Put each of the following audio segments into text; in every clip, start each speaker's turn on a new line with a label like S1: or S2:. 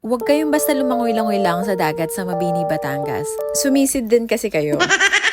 S1: Huwag kayong basta lumangoy-langoy lang sa dagat sa Mabini, Batangas. Sumisid din kasi kayo.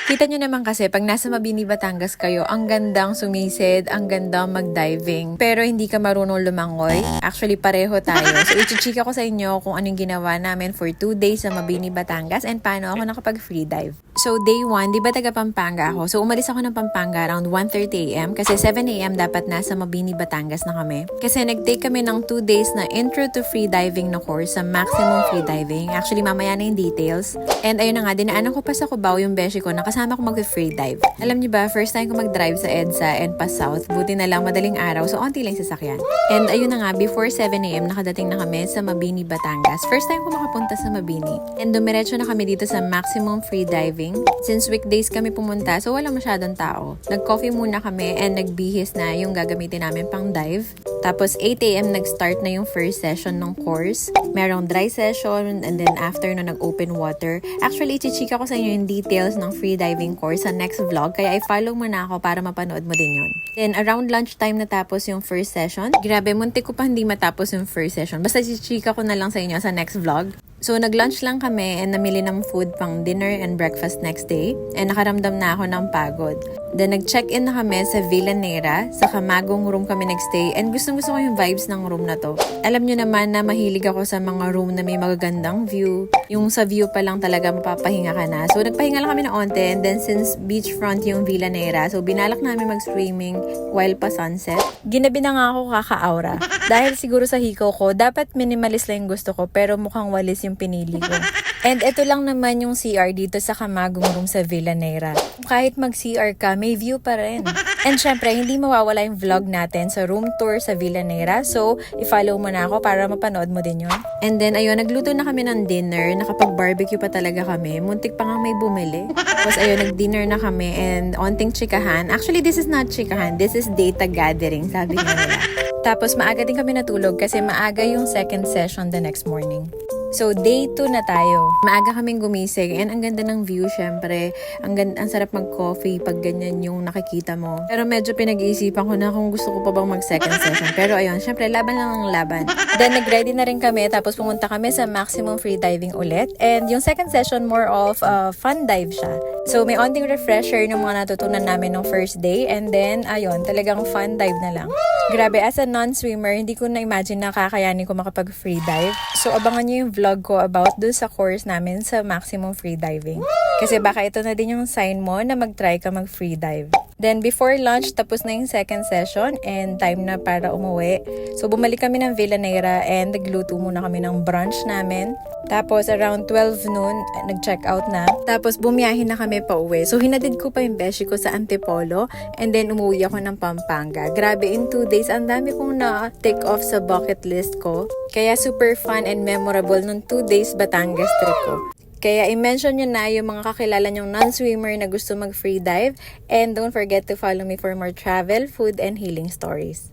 S1: Kita nyo naman kasi, pag nasa Mabini, Batangas kayo, ang gandang sumisid, ang gandang mag-diving, pero hindi ka marunong lumangoy. Actually, pareho tayo. So, ichichika ko sa inyo kung anong ginawa namin for 2 days sa Mabini, Batangas and paano ako nakapag-free dive. So, day 1, di ba taga Pampanga ako? So, umalis ako ng Pampanga around 1:30 a.m. kasi 7 a.m. dapat nasa Mabini, Batangas na kami. Kasi nag-take kami ng 2 days na intro to free diving na course sa Maximum Free Diving. Actually, mamaya na yung details. And ayun na nga, dinaanan ko pa sa Cubao yung beshi ko na kasama ko mag-free dive. Alam niyo ba, first time ko mag-drive sa EDSA and pa South, buti na lang madaling araw, so onti lang sasakyan. And ayun na nga, before 7 a.m. nakadating na kami sa Mabini, Batangas. First time ko makapunta sa Mabini. And dumiretso na kami dito sa Maximum Free Diving. Since weekdays kami pumunta, so wala masyadong tao. Nag-coffee muna kami and nagbihis na yung gagamitin namin pang dive. Tapos 8 a.m. nag-start na yung first session ng course. Merong dry session and then after no nag-open water. Actually, ichichika ko sa inyo yung details ng free diving course sa next vlog. Kaya i-follow mo na ako para mapanood mo din yun. Then around lunchtime natapos yung first session. Grabe, muntik ko pa hindi matapos yung first session. Basta ichichika ko na lang sa inyo sa next vlog. So, nag-lunch lang kami and namili ng food pang dinner and breakfast next day. And nakaramdam na ako ng pagod. Then, nag-check-in na kami sa Villa Nera. Sa Camagong room kami nag-stay. And gustong-gusto ko yung vibes ng room na to. Alam nyo naman na mahilig ako sa mga room na may magagandang view. Yung sa view pa lang talaga mapapahinga ka na. So, nagpahinga lang kami ng onte. And then, since beachfront yung Villa Nera, so binalak namin mag-swimming while pa sunset. Ginabi na nga ako kaka-aura. Dahil siguro sa hikaw ko, dapat minimalist lang yung gusto ko. Pero mukhang walis yung pinili ko. And ito lang naman yung CR dito sa Camagong room sa Villa Nera. Kahit mag-CR ka, may view pa rin. And syempre, hindi mawawala yung vlog natin sa room tour sa Villa Nera. So, i-follow mo na ako para mapanood mo din yun. And then, ayun, nagluto na kami ng dinner. Nakapag-barbecue pa talaga kami. Muntik pa nga may bumili. Tapos, ayun, nag-dinner na kami and onting chikahan. Actually, this is not chikahan. This is data gathering, sabi nga nila. Tapos, maaga din kami natulog kasi maaga yung second session the next morning. So, day 2 na tayo. Maaga kaming gumising and ang ganda ng view, syempre. Ang sarap mag-coffee pag ganyan yung nakikita mo. Pero medyo pinag-iisipan ko na kung gusto ko pa bang mag-second session. Pero ayun, syempre, laban lang ang laban. Then, nag-ready na rin kami. Tapos, pumunta kami sa Maximum Free Diving ulit. And yung second session, more of fun dive siya. So, may onting refresher ng mga natutunan namin ng first day. And then, ayun, talagang fun dive na lang. Grabe, as a non-swimmer, hindi ko na-imagine na kakayanin ko makapag-free dive. So, abangan nyo yung vlog ko about dun sa course namin sa Maximum Free Diving. Kasi baka ito na din yung sign mo na mag-try ka mag-free dive. Then, before lunch, tapos na yung second session and time na para umuwi. So, bumalik kami ng Villa Nera and nagluto muna kami ng brunch namin. Tapos, around 12 noon, nag-check out na. Tapos, bumiyahin na kami pa uwi. So, hinatid ko pa yung beshi ko sa Antipolo and then umuwi ako ng Pampanga. Grabe, in 2 days, ang dami kong na-take off sa bucket list ko. Kaya super fun and memorable nung 2 days Batangas trip ko. Kaya i-mention nyo na yung mga kakilala nyong non-swimmer na gusto mag-free dive. And don't forget to follow me for more travel, food, and healing stories.